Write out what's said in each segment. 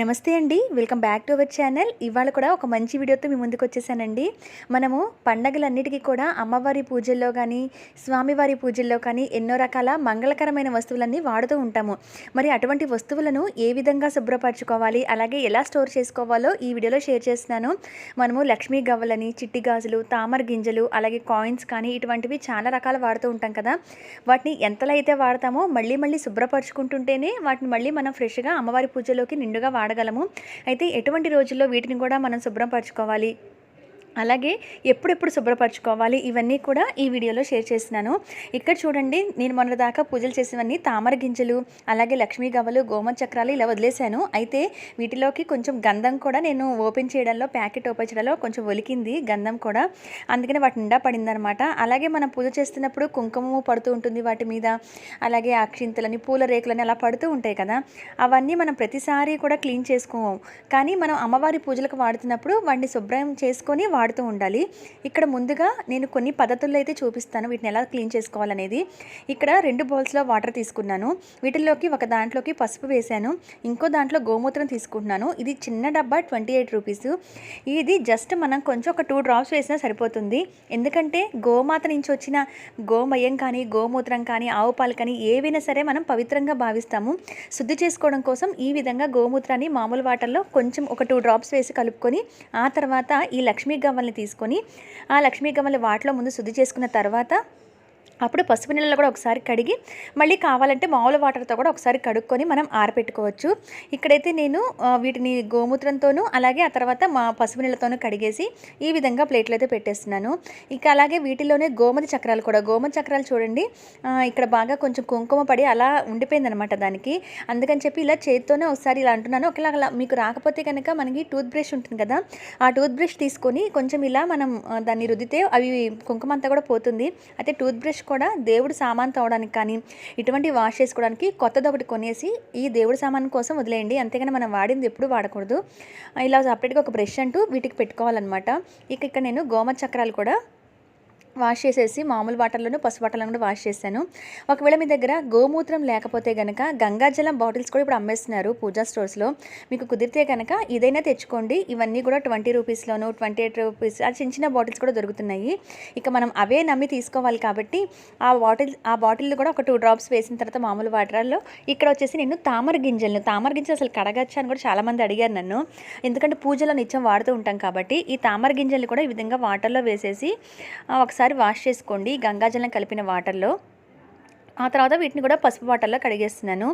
నమస్తే అండి. Welcome back to our channel. ఇవాళ కూడా ఒక మంచి వీడియోతో మీ ముందుకు వచ్చేసానండి. మనము పండగలన్నిటికీ కూడా అమ్మవారి పూజల్లో కానీ, స్వామివారి పూజల్లో కానీ ఎన్నో రకాల మంగళకరమైన వస్తువులన్నీ వాడుతూ ఉంటాము. మరి అటువంటి వస్తువులను ఏ విధంగా శుభ్రపరచుకోవాలి, అలాగే ఎలా స్టోర్ చేసుకోవాలో ఈ వీడియోలో షేర్ చేస్తున్నాను. మనము లక్ష్మీ గవ్వలని, చిట్టి గాజులు, తామర గింజలు, అలాగే కాయిన్స్ కానీ ఇటువంటివి చాలా రకాలు వాడుతూ ఉంటాం కదా. వాటిని ఎంతలో అయితే వాడతామో మళ్ళీ మళ్ళీ శుభ్రపరచుకుంటుంటేనే వాటిని మళ్ళీ మనం ఫ్రెష్గా అమ్మవారి పూజలోకి నిండుగా వాడగలము. అయితే ఎటువంటి రోజుల్లో వీటిని కూడా మనం శుభ్రపరచుకోవాలి, అలాగే ఎప్పుడెప్పుడు శుభ్రపరచుకోవాలి, ఇవన్నీ కూడా ఈ వీడియోలో షేర్ చేస్తున్నాను. ఇక్కడ చూడండి, నేను మొన్న దాకా పూజలు చేసినవన్నీ తామర గింజలు, అలాగే లక్ష్మీ గవ్వలు, గోమ చక్రాలు ఇలా వదిలేశాను. అయితే వీటిలోకి కొంచెం గంధం కూడా నేను ఓపెన్ చేయడంలో, ప్యాకెట్ ఓపెన్ చేయడంలో కొంచెం ఒలికింది గంధం కూడా, అందుకని వాటి నిండా పడిందనమాట. అలాగే మనం పూజ చేస్తున్నప్పుడు కుంకుమ పడుతూ ఉంటుంది వాటి మీద, అలాగే అక్షింతలని, పూల రేకులని అలా పడుతూ ఉంటాయి కదా. అవన్నీ మనం ప్రతిసారి కూడా క్లీన్ చేసుకోము, కానీ మనం అమ్మవారి పూజలకు వాడుతున్నప్పుడు వాటిని శుభ్రం చేసుకొని వాడుతూ ఉండాలి. ఇక్కడ ముందుగా నేను కొన్ని పద్ధతుల్లో అయితే చూపిస్తాను వీటిని ఎలా క్లీన్ చేసుకోవాలనేది. ఇక్కడ 2 బౌల్స్లో వాటర్ తీసుకున్నాను. వీటిల్లోకి ఒక దాంట్లోకి పసుపు వేశాను, ఇంకో దాంట్లో గోమూత్రం తీసుకుంటున్నాను. ఇది చిన్న డబ్బా 28 రూపీస్. ఇది జస్ట్ మనం కొంచెం ఒక 2 డ్రాప్స్ వేసినా సరిపోతుంది. ఎందుకంటే గోమాత నుంచి వచ్చిన గోమయం కానీ, గోమూత్రం కానీ, ఆవు పాలు కానీ ఏవైనా సరే మనం పవిత్రంగా భావిస్తాము. శుద్ధి చేసుకోవడం కోసం ఈ విధంగా గోమూత్రాన్ని మామూలు వాటర్లో కొంచెం ఒక 2 డ్రాప్స్ వేసి కలుపుకొని, ఆ తర్వాత ఈ లక్ష్మీ గవ్వల్ని తీసుకొని ఆ లక్ష్మీ గవ్వల్ని వాటిలో ముందు శుద్ధి చేసుకున్న తర్వాత అప్పుడు పసుపు నీళ్ళలో కూడా ఒకసారి కడిగి, మళ్ళీ కావాలంటే మామూలు వాటర్తో కూడా ఒకసారి కడుక్కొని మనం ఆరపెట్టుకోవచ్చు. ఇక్కడైతే నేను వీటిని గోమూత్రంతోనూ అలాగే ఆ తర్వాత మా పసుపు నీళ్ళతోనూ కడిగేసి ఈ విధంగా ప్లేట్లో అయితే పెట్టేస్తున్నాను. ఇక అలాగే వీటిలోనే గోమతి చక్రాలు కూడా, గోమతి చక్రాలు చూడండి, ఇక్కడ బాగా కొంచెం కుంకుమ పడి అలా ఉండిపోయిందనమాట దానికి. అందుకని చెప్పి ఇలా చేతితోనే ఒకసారి ఇలా అంటున్నాను. ఒకలా మీకు రాకపోతే కనుక మనకి టూత్ బ్రష్ ఉంటుంది కదా, ఆ టూత్ బ్రష్ తీసుకొని కొంచెం ఇలా మనం దాన్ని రుద్దితే అవి కుంకుమ అంతా కూడా పోతుంది. అయితే టూత్ బ్రష్ కూడా దేవుడు సామాన్ తోవడానికి కానీ, ఇటువంటి వాష్ చేసుకోవడానికి కొత్తది ఒకటి కొనేసి ఈ దేవుడి సామాన్ కోసం వదిలేయండి. అంతేగాని మనం వాడింది ఎప్పుడు వాడకూడదు. ఇలా సపరేట్గా ఒక బ్రష్ అంటూ వీటికి పెట్టుకోవాలన్నమాట. ఇక్కడ నేను గోమతి చక్రాలు కూడా వాష్ చేసేసి మామూలు వాటర్లోనూ పసుపు వాటర్లో కూడా వాష్ చేశాను. ఒకవేళ మీ దగ్గర గోమూత్రం లేకపోతే కనుక గంగాజలం బాటిల్స్ కూడా ఇప్పుడు అమ్మేస్తున్నారు పూజా స్టోర్స్లో. మీకు కుదిరితే కనుక ఇదైనా తెచ్చుకోండి. ఇవన్నీ కూడా 20 రూపీస్లోను, 28 రూపీస్ ఆ చిన్న చిన్న బాటిల్స్ కూడా దొరుకుతున్నాయి. ఇక మనం అవే నమ్మి తీసుకోవాలి కాబట్టి ఆ బాటిల్ కూడా ఒక 2 డ్రాప్స్ వేసిన తర్వాత మామూలు వాటర్లో ఇక్కడ వచ్చేసి నేను తామర గింజలు అసలు కడగచ్చా అని కూడా చాలామంది అడిగారు నన్ను. ఎందుకంటే పూజలో నిత్యం వాడుతూ ఉంటాం కాబట్టి ఈ తామర గింజలు కూడా ఈ విధంగా వాటర్లో వేసేసి ఒకసారి వాష్ చేసుకోండి గంగాజలం కలిపిన వాటర్లో. ఆ తర్వాత వీటిని కూడా పసుపు వాటర్లో కడిగేస్తున్నాను.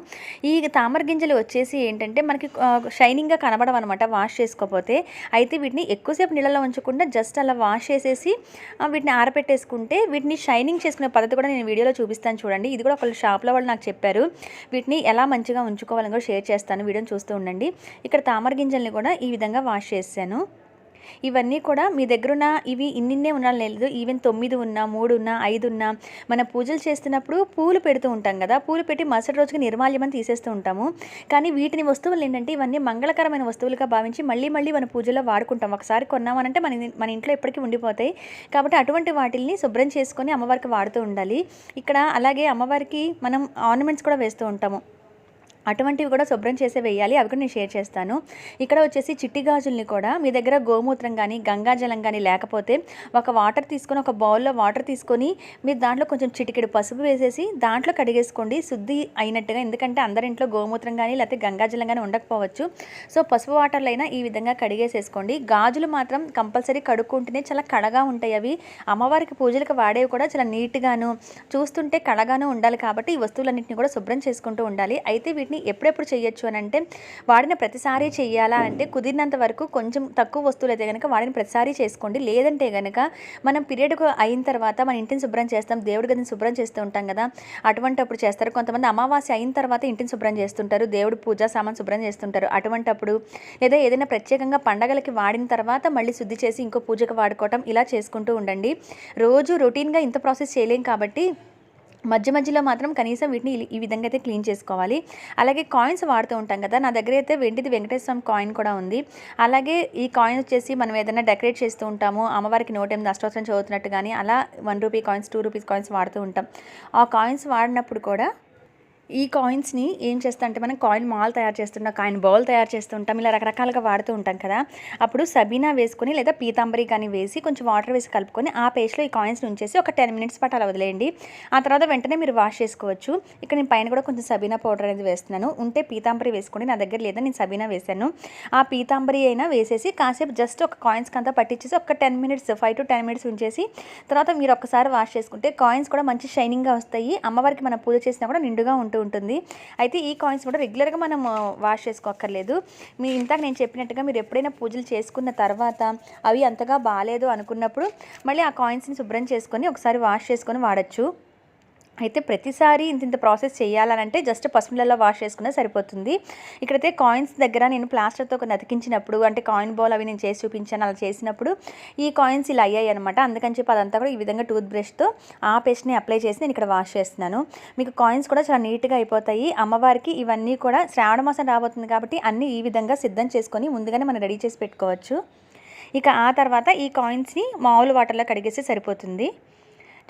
ఈ తామర గింజలు వచ్చేసి ఏంటంటే మనకి షైనింగ్గా కనబడవు అనమాట వాష్ చేసుకోకపోతే. అయితే వీటిని ఎక్కువసేపు నీళ్ళలో ఉంచకుండా జస్ట్ అలా వాష్ చేసేసి వీటిని ఆరపెట్టేసుకుంటే వీటిని షైనింగ్ చేసుకునే పద్ధతి కూడా నేను వీడియోలో చూపిస్తాను చూడండి. ఇది కూడా ఒక షాప్లో వాళ్ళు నాకు చెప్పారు. వీటిని ఎలా మంచిగా ఉంచుకోవాలని కూడా షేర్ చేస్తాను, వీడియోని చూస్తూ ఉండండి. ఇక్కడ తామర గింజల్ని కూడా ఈ విధంగా వాష్ చేశాను. ఇవన్నీ కూడా మీ దగ్గరున్న ఇవి ఇన్నిన్నే ఉండాలని లేదు. ఈవెన్ 9 ఉన్నా, 3 ఉన్నా, 5 ఉన్నా, మన పూజలు చేస్తున్నప్పుడు పూలు పెడుతూ ఉంటాం కదా, పూలు పెట్టి మరుసటి రోజుకి నిర్మాల్యమని తీసేస్తూ ఉంటాము. కానీ వీటిని వస్తువులు ఏంటంటే ఇవన్నీ మంగళకరమైన వస్తువులుగా భావించి మళ్ళీ మళ్ళీ మన పూజలో వాడుకుంటాం. ఒకసారి కొన్నామనంటే మన ఇంట్లో ఎప్పటికీ ఉండిపోతాయి. కాబట్టి అటువంటి వాటిల్ని శుభ్రం చేసుకొని అమ్మవారికి వాడుతూ ఉండాలి. ఇక్కడ అలాగే అమ్మవారికి మనం ఆర్నమెంట్స్ కూడా వేస్తూ ఉంటాము. అటువంటివి కూడా శుభ్రం చేసే వేయాలి. అవి కూడా నేను షేర్ చేస్తాను. ఇక్కడ వచ్చేసి చిట్టి గాజుల్ని కూడా మీ దగ్గర గోమూత్రం కానీ, గంగాజలం కానీ లేకపోతే ఒక వాటర్ తీసుకొని, ఒక బౌల్లో వాటర్ తీసుకొని మీరు దాంట్లో కొంచెం చిటికెడు పసుపు వేసేసి దాంట్లో కడిగేసుకోండి శుద్ధి అయినట్టుగా. ఎందుకంటే అందరింట్లో గోమూత్రం కానీ లేకపోతే గంగాజలం కానీ ఉండకపోవచ్చు. సో పసుపు వాటర్లో అయినా ఈ విధంగా కడిగేసేసుకోండి. గాజులు మాత్రం కంపల్సరీ కడుక్కుంటేనే చాలా కడగా ఉంటాయి. అవి అమ్మవారికి పూజలకు వాడేవి కూడా చాలా నీట్గాను, చూస్తుంటే కడగాను ఉండాలి. కాబట్టి ఈ వస్తువులన్నింటినీ కూడా శుభ్రం చేసుకుంటూ ఉండాలి. అయితే వీటిని ఎప్పుడెప్పుడు చేయొచ్చు అని అంటే, వాడిన ప్రతిసారి చేయాలా అంటే కుదిరినంత వరకు కొంచెం తక్కువ వస్తువులు అయితే కనుక వాడిని ప్రతిసారి చేసుకోండి. లేదంటే కనుక మనం పీరియడ్కు అయిన తర్వాత మన ఇంటిని శుభ్రం చేస్తాం, దేవుడి గదిని శుభ్రం చేస్తూ ఉంటాం కదా, అటువంటప్పుడు చేస్తారు. కొంతమంది అమావాస్య అయిన తర్వాత ఇంటిని శుభ్రం చేస్తుంటారు, దేవుడు పూజా సామాన్ శుభ్రం చేస్తుంటారు. అటువంటప్పుడు లేదా ఏదైనా ప్రత్యేకంగా పండగలకి వాడిన తర్వాత మళ్ళీ శుద్ధి చేసి ఇంకో పూజకు వాడుకోవటం ఇలా చేసుకుంటూ ఉండండి. రోజు రొటీన్గా ఇంత ప్రాసెస్ చేయలేం కాబట్టి మధ్య మధ్యలో మాత్రం కనీసం వీటిని ఈ విధంగా అయితే క్లీన్ చేసుకోవాలి. అలాగే కాయిన్స్ వాడుతూ ఉంటాం కదా, నా దగ్గర అయితే వెండిది వెంకటేశ్వర స్వామి కాయిన్ కూడా ఉంది. అలాగే ఈ కాయిన్ వచ్చేసి మనం ఏదైనా డెకరేట్ చేస్తూ ఉంటాము, అమ్మవారికి 108 అష్టోత్తరం చదువుతున్నట్టు కానీ అలా 1 రూపీ కాయిన్స్, 2 రూపీస్ కాయిన్స్ వాడుతూ ఉంటాం. ఆ కాయిన్స్ వాడినప్పుడు కూడా ఈ కాయిన్స్‌ని ఏం చేస్తా అంటే మనం కాయిన్ మాల్ తయారు చేస్తుంటాం, కాయిన్ బాల్ తయారు చేస్తూ ఉంటాం. ఇలా రకరకాలుగా వాడుతూ ఉంటాం కదా! అప్పుడు సబీనా వేసుకొని లేదా పీతాంబరి కానీ వేసి కొంచెం వాటర్ వేసి కలుపుకొని ఆ పేస్ట్‌లో ఈ కాయిన్స్‌ని ఉంచేసి ఒక 10 మినిట్స్ పాటు అలా వదిలేయండి. ఆ తర్వాత వెంటనే మీరు వాష్ చేసుకోవచ్చు. ఇక్కడ నేను పైన కూడా కొంచెం సబీనా పౌడర్ అనేది వేస్తున్నాను. ఉంటే పీతాంబరి వేసుకోండి. నా దగ్గర లేదా నేను సబీనా వేశాను. ఆ పీతాంబరి అయినా వేసేసి కాసేపు జస్ట్ ఒక కాయిన్స్‌కి అంతా పట్టించేసి ఒక 10 మినిట్స్ 5-10 మినిట్స్ ఉంచేసి తర్వాత మీరు ఒక్కసారి వాష్ చేసుకుంటే కాయిన్స్ కూడా మంచి షైనింగ్‌గా వస్తాయి. అమ్మవారికి మనం పూజ చేసినా కూడా నిండుగా ఉంటుంది. అయితే ఈ కాయిన్స్ కూడా రెగ్యులర్గా మనం వాష్ చేసుకోక్కర్లేదు. మీ ఇందాక నేను చెప్పినట్టుగా మీరు ఎప్పుడైనా పూజలు చేసుకున్న తర్వాత అవి అంతగా బాలేదు అనుకున్నప్పుడు మళ్ళీ ఆ కాయిన్స్ని శుభ్రం చేసుకొని ఒకసారి వాష్ చేసుకొని వాడచ్చు. అయితే ప్రతిసారి ఇంత ప్రాసెస్ చేయాలనంటే జస్ట్ పసుపు నీళ్ళలో వాష్ చేసుకున్నా సరిపోతుంది. ఇక్కడైతే కాయిన్స్ దగ్గర నేను ప్లాస్టర్తో కొన్ని అతికించినప్పుడు అంటే కాయిన్ బాల్ అవి నేను చేసి చూపించాను. అలా చేసినప్పుడు ఈ కాయిన్స్ ఇలా అయ్యాయి అనమాట. అందుకని చెప్పి అదంతా కూడా ఈ విధంగా టూత్ బ్రష్తో ఆ పేస్ట్ని అప్లై చేసి నేను ఇక్కడ వాష్ చేస్తున్నాను. మీకు కాయిన్స్ కూడా చాలా నీట్గా అయిపోతాయి. అమ్మవారికి ఇవన్నీ కూడా శ్రావణ మాసం రాబోతుంది కాబట్టి అన్నీ ఈ విధంగా సిద్ధం చేసుకొని ముందుగానే మనం రెడీ చేసి పెట్టుకోవచ్చు. ఇక ఆ తర్వాత ఈ కాయిన్స్ని మామూలు వాటర్లో కడిగేస్తే సరిపోతుంది.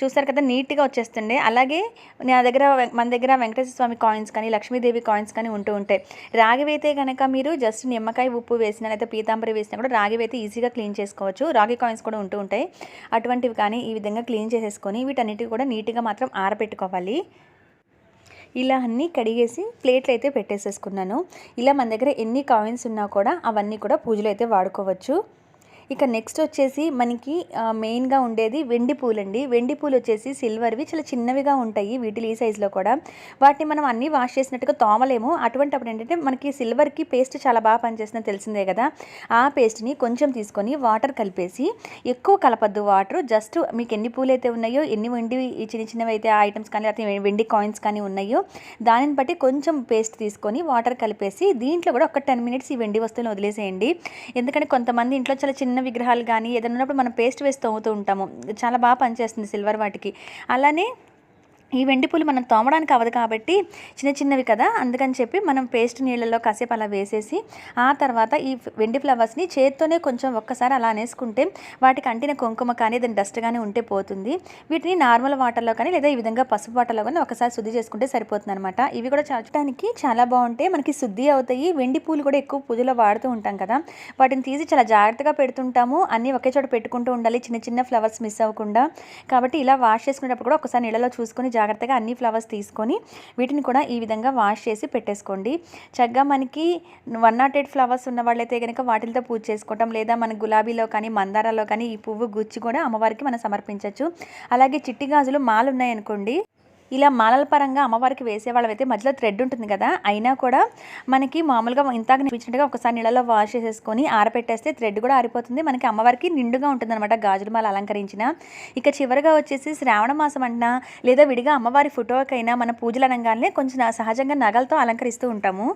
చూస్తారు కదా నీట్గా వచ్చేస్తుండే. అలాగే మన దగ్గర వెంకటేశ్వర స్వామి కాయిన్స్ కానీ లక్ష్మీదేవి కాయిన్స్ కానీ ఉంటూ ఉంటాయి. రాగి అయితే కనుక మీరు జస్ట్ నిమ్మకాయ ఉప్పు వేసినా లేదా పీతాంబరి వేసినా కూడా రాగి అయితే ఈజీగా క్లీన్ చేసుకోవచ్చు. రాగి కాయిన్స్ కూడా ఉంటూ ఉంటాయి. అటువంటివి కానీ ఈ విధంగా క్లీన్ చేసేసుకొని వీటన్నిటిని కూడా నీట్గా మాత్రం ఆరబెట్టుకోవాలి. ఇలా అన్నీ కడిగేసి ప్లేట్లు అయితే పెట్టేసేసుకున్నాను. ఇలా మన దగ్గర ఎన్ని కాయిన్స్ ఉన్నా కూడా అవన్నీ కూడా పూజలు అయితే వాడుకోవచ్చు. ఇక నెక్స్ట్ వచ్చేసి మనకి మెయిన్గా ఉండేది వెండి పూలండి. వెండి పూలు వచ్చేసి సిల్వర్వి చాలా చిన్నవిగా ఉంటాయి. వీటిలో ఈ సైజులో కూడా వాటిని మనం అన్నీ వాష్ చేసినట్టుగా తోమలేము. అటువంటిప్పుడు ఏంటంటే మనకి సిల్వర్కి పేస్ట్ చాలా బాగా పనిచేస్తుందని తెలిసిందే కదా. ఆ పేస్ట్ని కొంచెం తీసుకొని వాటర్ కలిపేసి ఎక్కువ కలపద్దు వాటర్, జస్ట్ మీకు ఎన్ని పూలు అయితే ఉన్నాయో ఎన్ని వెండి చిన్న చిన్నవి అయితే ఐటమ్స్ కానీ లేకపోతే వెండి కాయిన్స్ కానీ ఉన్నాయో దానిని బట్టి కొంచెం పేస్ట్ తీసుకొని వాటర్ కలిపేసి దీంట్లో కూడా ఒక 10 మినిట్స్ ఈ వెండి వస్తువులను వదిలేసేయండి. ఎందుకంటే కొంతమంది ఇంట్లో చాలా చిన్న విగ్రహాలు కానీ ఏదైనా ఉన్నప్పుడు మనం పేస్ట్ వేసి తోముతూ ఉంటాము. చాలా బాగా పనిచేస్తుంది సిల్వర్ వాటికి. అలానే ఈ వెండి పూలు మనం తోమడానికి అవ్వదు కాబట్టి చిన్న చిన్నవి కదా, అందుకని చెప్పి మనం పేస్ట్ నీళ్ళల్లో కాసేపు అలా వేసేసి ఆ తర్వాత ఈ వెండి ఫ్లవర్స్ని చేత్తోనే కొంచెం ఒక్కసారి అలా అనేసుకుంటే వాటికి అంటిన కుంకుమ కానీ దాని డస్ట్ కానీ ఉంటే పోతుంది. వీటిని నార్మల్ వాటర్లో కానీ లేదా ఈ విధంగా పసుపు వాటర్లో కానీ ఒకసారి శుద్ధి చేసుకుంటే సరిపోతుంది అనమాట. ఇవి కూడా చల్లడానికి చాలా బాగుంటాయి, మనకి శుద్ధి అవుతాయి. వెండి పూలు కూడా ఎక్కువ పూజలో వాడుతూ ఉంటాం కదా, వాటిని తీసి చాలా జాగ్రత్తగా పెడుతుంటాము. అన్నీ ఒకే చోట పెట్టుకుంటూ ఉండాలి, చిన్న చిన్న ఫ్లవర్స్ మిస్ అవ్వకుండా. కాబట్టి ఇలా వాష్ చేసుకునేటప్పుడు కూడా ఒకసారి నీళ్ళలో చూసుకొని జాగ్రత్తగా అన్ని ఫ్లవర్స్ తీసుకొని వీటిని కూడా ఈ విధంగా వాష్ చేసి పెట్టేసుకోండి. చక్కగా మనకి 108 ఫ్లవర్స్ ఉన్న వాళ్ళైతే కనుక వాటితో పూజ చేసుకోవటం, లేదా మన గులాబీలో కానీ మందారాలో కానీ ఈ పువ్వు గుచ్చి కూడా అమ్మవారికి మనం సమర్పించవచ్చు. అలాగే చిట్టి గాజులు మాలు ఉన్నాయనుకోండి, ఇలా మాలల పరంగా అమ్మవారికి వేసేవాళ్ళైతే మధ్యలో థ్రెడ్ ఉంటుంది కదా, అయినా కూడా మనకి మామూలుగా ఇంతాక చూపించినట్టుగా ఒకసారి నీళ్ళలో వాష్ చేసేసుకొని ఆరపెట్టేస్తే థ్రెడ్ కూడా ఆరిపోతుంది. మనకి అమ్మవారికి నిండుగా ఉంటుంది అనమాట గాజుల మాల అలంకరించిన. ఇక చివరిగా వచ్చేసి శ్రావణ మాసం అంటున్నా లేదా విడిగా అమ్మవారి ఫోటోకైనా మన పూజలు అనగానే కొంచెం సహజంగా నగలతో అలంకరిస్తూ ఉంటాము.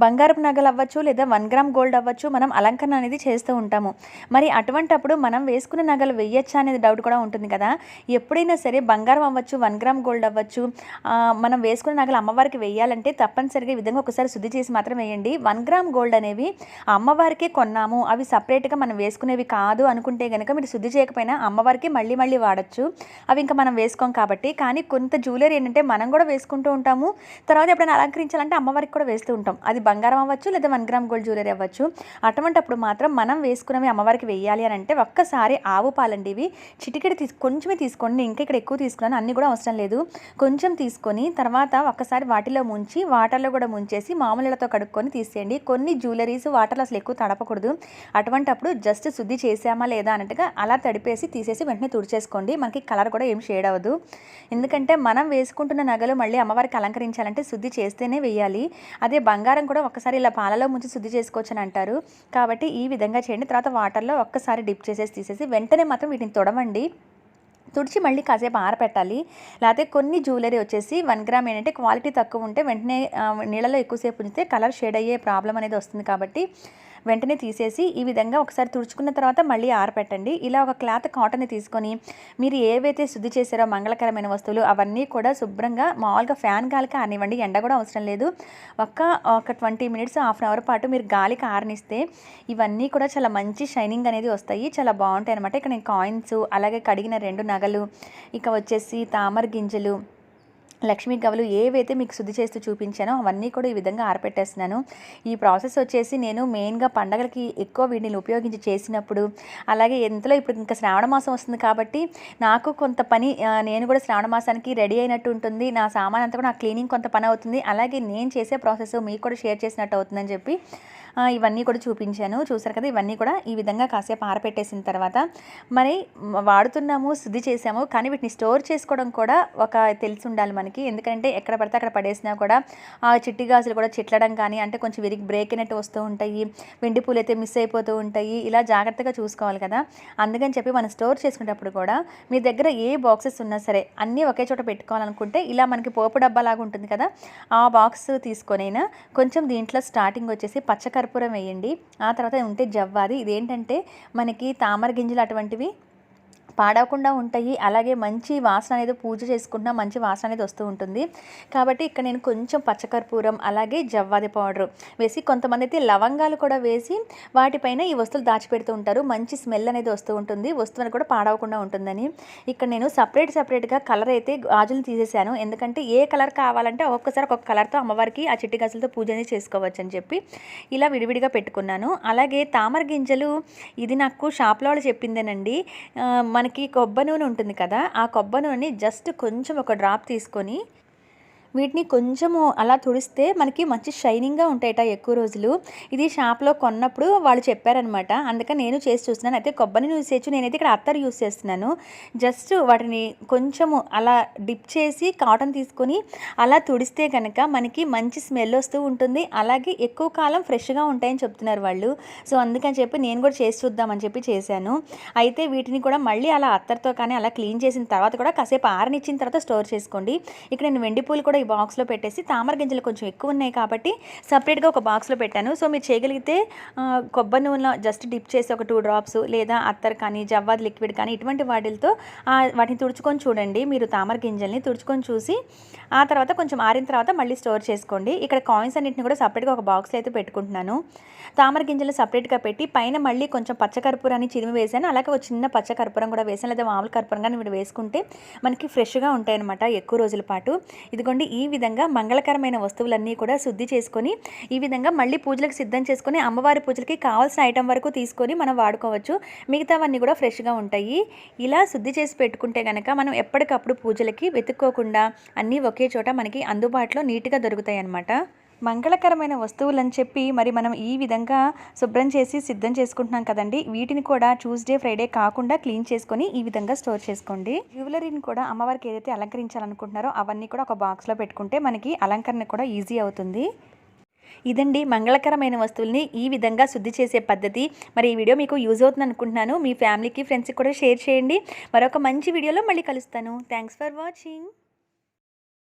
బంగారపు నగలు అవ్వచ్చు లేదా 1 గ్రామ్ గోల్డ్ అవ్వచ్చు, మనం అలంకరణ అనేది చేస్తూ ఉంటాము. మరి అటువంటప్పుడు మనం వేసుకున్న నగలు వేయచ్చా అనేది డౌట్ కూడా ఉంటుంది కదా. ఎప్పుడైనా సరే బంగారం అవ్వచ్చు 1 గ్రామ్ గోల్డ్ అవ్వచ్చు, మనం వేసుకున్న నగలు అమ్మవారికి వేయాలంటే తప్పనిసరిగా ఈ విధంగా ఒకసారి శుద్ధి చేసి మాత్రం వేయండి. 1 గ్రామ్ గోల్డ్ అనేవి అమ్మవారికే కొన్నాము, అవి సపరేట్గా మనం వేసుకునేవి కాదు అనుకుంటే కనుక మీరు శుద్ధి చేయకపోయినా అమ్మవారికి మళ్ళీ మళ్ళీ వాడచ్చు. అవి ఇంకా మనం వేసుకోం కాబట్టి. కానీ కొంత జ్యువెలరీ ఏంటంటే మనం కూడా వేసుకుంటూ ఉంటాము, తర్వాత ఎప్పుడైనా అలంకరించాలంటే అమ్మవారికి కూడా వేస్తూ ఉంటాం. అది బంగారం అవ్వచ్చు లేదా 1 గ్రామ్ గోల్డ్ జ్యువెలరీ అవ్వచ్చు. అటువంటప్పుడు మాత్రం మనం వేసుకున్నవి అమ్మవారికి వేయాలి అని అంటే ఒక్కసారి ఆవు పాలండి, ఇవి చిటికెడు కొంచెమే తీసుకోండి. ఇంకా ఇక్కడ ఎక్కువ తీసుకున్నాను, అన్నీ కూడా అవసరం లేదు. కొంచెం తీసుకొని తర్వాత ఒక్కసారి వాటిలో ముంచి వాటర్లో కూడా ముంచేసి మామూలుతో కడుక్కొని తీసేయండి. కొన్ని జ్యువెలరీస్ వాటర్లో అసలు ఎక్కువ తడపకూడదు. అటువంటప్పుడు జస్ట్ శుద్ధి చేసామా లేదా అన్నట్టుగా అలా తడిపేసి తీసేసి వెంటనే తుడిచేసుకోండి. మనకి కలర్ కూడా ఏం షేడ్ అవ్వదు. ఎందుకంటే మనం వేసుకుంటున్న నగలు మళ్ళీ అమ్మవారికి అలంకరించాలంటే శుద్ధి చేస్తేనే వేయాలి. అదే బంగారం కూడా ఒక్కసారి ఇలా పాలలో ముంచి శుద్ధి చేసుకోవచ్చు అని అంటారు. కాబట్టి ఈ విధంగా చేయండి. తర్వాత వాటర్లో ఒక్కసారి డిప్ చేసేసి తీసేసి వెంటనే మాత్రం వీటిని తొడవండి. తుడిచి మళ్ళీ కాసేపు ఆరపెట్టాలి. లేకపోతే కొన్ని జ్యువెలరీ వచ్చేసి 1 గ్రామ్ ఏంటంటే క్వాలిటీ తక్కువ ఉంటే వెంటనే నీళ్ళలో ఎక్కువసేపు ఉంచితే కలర్ షేడ్ అయ్యే ప్రాబ్లం అనేది వస్తుంది. కాబట్టి వెంటనే తీసేసి ఈ విధంగా ఒకసారి తుడుచుకున్న తర్వాత మళ్ళీ ఆరపెట్టండి. ఇలా ఒక క్లాత్ కాటన్ని తీసుకొని మీరు ఏవైతే శుద్ధి చేశారో మంగళకరమైన వస్తువులు అవన్నీ కూడా శుభ్రంగా మామూలుగా ఫ్యాన్ గాలికి ఆరనివ్వండి. ఎండ కూడా అవసరం లేదు. ఒక 20 మినిట్స్ హాఫ్ అన్ అవర్ పాటు మీరు గాలికి ఆరనిస్తే ఇవన్నీ కూడా చాలా మంచి షైనింగ్ అనేది వస్తాయి, చాలా బాగుంటాయి అనమాట. ఇక్కడ నేను కాయిన్స్, అలాగే కడిగిన 2 నగలు, ఇక వచ్చేసి తామర గింజలు, లక్ష్మీ గవ్వలు ఏవైతే మీకు శుద్ధి చేస్తూ చూపించానో అవన్నీ కూడా ఈ విధంగా ఆరపెట్టేస్తున్నాను. ఈ ప్రాసెస్ వచ్చేసి నేను మెయిన్గా పండగలకి ఎక్కువ వీటిని ఉపయోగించి చేసినప్పుడు, అలాగే ఎంతలో ఇప్పుడు ఇంకా శ్రావణ మాసం వస్తుంది కాబట్టి నాకు కొంత పని, నేను కూడా శ్రావణ మాసానికి రెడీ అయినట్టు ఉంటుంది. నా సామాన్ అంతా కూడా నా క్లీనింగ్ కొంత పని అవుతుంది. అలాగే నేను చేసే ప్రాసెస్ మీకు కూడా షేర్ చేసినట్టు అవుతుందని చెప్పి ఇవన్నీ కూడా చూపించాను. చూసారు కదా, ఇవన్నీ కూడా ఈ విధంగా కాసేపు ఆరపెట్టేసిన తర్వాత మరి వాడుతున్నాము, శుద్ధి చేసాము, కానీ వీటిని స్టోర్ చేసుకోవడం కూడా ఒక తెలిసి ఉండాలి మనకి. ఎందుకంటే ఎక్కడ పడితే అక్కడ పడేసినా కూడా ఆ చిట్టి గాజులు కూడా చిట్లడం కానీ, అంటే కొంచెం విరిగి బ్రేక్ అయినట్టు వస్తూ ఉంటాయి, వెండి పూలు అయితే మిస్ అయిపోతూ ఉంటాయి. ఇలా జాగ్రత్తగా చూసుకోవాలి కదా. అందుకని చెప్పి మనం స్టోర్ చేసుకునేటప్పుడు కూడా మీ దగ్గర ఏ బాక్సెస్ ఉన్నా సరే అన్నీ ఒకే చోట పెట్టుకోవాలనుకుంటే ఇలా మనకి పోపు డబ్బా లాగా ఉంటుంది కదా, ఆ బాక్స్ తీసుకొనైనా కొంచెం దీంట్లో స్టార్టింగ్ వచ్చేసి పచ్చకర్పూరం వేయండి. ఆ తర్వాత ఉంటే జవ్వాది. ఇదేంటంటే మనకి తామర గింజలు అటువంటివి పాడవకుండా ఉంటాయి. అలాగే మంచి వాసన అనేది, పూజ చేసుకుంటున్నా మంచి వాసన అనేది వస్తూ ఉంటుంది. కాబట్టి ఇక్కడ నేను కొంచెం పచ్చకర్పూరం అలాగే జవ్వాది పౌడర్ వేసి, కొంతమంది అయితే లవంగాలు కూడా వేసి వాటిపైన ఈ వస్తువులు దాచిపెడుతూ ఉంటారు. మంచి స్మెల్ అనేది వస్తూ ఉంటుంది, వస్తువుని కూడా పాడవకుండా ఉంటుందని. ఇక్కడ నేను సపరేట్గా కలర్ అయితే గాజులు తీసేసాను. ఎందుకంటే ఏ కలర్ కావాలంటే ఒక్కొక్కసారి ఒక్కొక్క కలర్తో అమ్మవారికి ఆ చిట్టి గాజులతో పూజ అనేది చేసుకోవచ్చు అని చెప్పి ఇలా విడివిడిగా పెట్టుకున్నాను. అలాగే తామర గింజలు ఇది నాకు షాప్లో వాళ్ళు చెప్పిందేనండి. మనకి కొబ్బరి నూనె ఉంటుంది కదా, ఆ కొబ్బరి నూనెని జస్ట్ కొంచెం ఒక డ్రాప్ తీసుకొని వీటిని కొంచెము అలా తుడిస్తే మనకి మంచి షైనింగ్గా ఉంటాయట ఎక్కువ రోజులు. ఇది షాప్లో కొన్నప్పుడు వాళ్ళు చెప్పారనమాట. అందుకని నేను చేసి చూస్తున్నాను. అయితే కొబ్బరిని యూజ్ చేయొచ్చు, నేనైతే ఇక్కడ అత్తరు యూజ్ చేస్తున్నాను. జస్ట్ వాటిని కొంచెము అలా డిప్ చేసి కాటన్ తీసుకొని అలా తుడిస్తే కనుక మనకి మంచి స్మెల్ వస్తూ ఉంటుంది. అలాగే ఎక్కువ కాలం ఫ్రెష్గా ఉంటాయని చెప్తున్నారు వాళ్ళు. సో అందుకని చెప్పి నేను కూడా చేసి చూద్దామని చెప్పి చేశాను. అయితే వీటిని కూడా మళ్ళీ అలా అత్తర్తో కానీ అలా క్లీన్ చేసిన తర్వాత కూడా కాసేపు ఆరనిచ్చిన తర్వాత స్టోర్ చేసుకోండి. ఇక్కడ నేను వెండి పూలు కూడా బాక్స్లో పెట్టేసి, తామర గింజలు కొంచెం ఎక్కువ ఉన్నాయి కాబట్టి సపరేట్గా ఒక బాక్స్లో పెట్టాను. సో మీరు చేయగలిగితే కొబ్బరి నూనెలో జస్ట్ డిప్ చేసి ఒక 2 డ్రాప్స్ లేదా అత్తర్ కానీ జవ్వాది లిక్విడ్ కానీ ఇటువంటి వాటితో వాటిని తుడుచుకొని చూడండి. మీరు తామర గింజల్ని తుడుచుకొని చూసి ఆ తర్వాత కొంచెం ఆరిన తర్వాత మళ్ళీ స్టోర్ చేసుకోండి. ఇక్కడ కాయిన్స్ అన్నింటిని కూడా సపరేట్గా ఒక బాక్స్లో అయితే పెట్టుకుంటున్నాను. తామర గింజలు సపరేట్గా పెట్టి పైన మళ్ళీ కొంచెం పచ్చకర్పూరాన్ని చిరిమి వేసాను. అలాగే ఒక చిన్న పచ్చకర్పూరం కూడా వేసాను, లేదా మామూలు కర్పూరం కానీ వీడు వేసుకుంటే మనకి ఫ్రెష్గా ఉంటాయి అనమాట ఎక్కువ రోజుల పాటు. ఇదిగోండి, ఈ విధంగా మంగళకరమైన వస్తువులన్నీ కూడా శుద్ధి చేసుకొని ఈ విధంగా మళ్ళీ పూజలకు సిద్ధం చేసుకొని అమ్మవారి పూజలకి కావాల్సిన ఐటమ్ వరకు తీసుకొని మనం వాడుకోవచ్చు. మిగతావన్నీ కూడా ఫ్రెష్గా ఉంటాయి. ఇలా శుద్ధి చేసి పెట్టుకుంటే కనుక మనం ఎప్పటికప్పుడు పూజలకి వెతుక్కోకుండా అన్నీ ఒకే చోట మనకి అందుబాటులో నీట్గా దొరుకుతాయి అన్నమాట. మంగళకరమైన వస్తువులు అని చెప్పి మరి మనం ఈ విధంగా శుభ్రం చేసి సిద్ధం చేసుకుంటున్నాం కదండి. వీటిని కూడా ట్యూస్డే ఫ్రైడే కాకుండా క్లీన్ చేసుకొని ఈ విధంగా స్టోర్ చేసుకోండి. జ్యువెలరీని కూడా అమ్మవారికి ఏదైతే అలంకరించాలనుకుంటున్నారో అవన్నీ కూడా ఒక బాక్స్లో పెట్టుకుంటే మనకి అలంకరణ కూడా ఈజీ అవుతుంది. ఇదండి మంగళకరమైన వస్తువుల్ని ఈ విధంగా శుద్ధి చేసే పద్ధతి. మరి ఈ వీడియో మీకు యూజ్ అవుతుంది అనుకుంటున్నాను. మీ ఫ్యామిలీకి ఫ్రెండ్స్కి కూడా షేర్ చేయండి. మరొక మంచి వీడియోలో మళ్ళీ కలుస్తాను. Thanks for watching.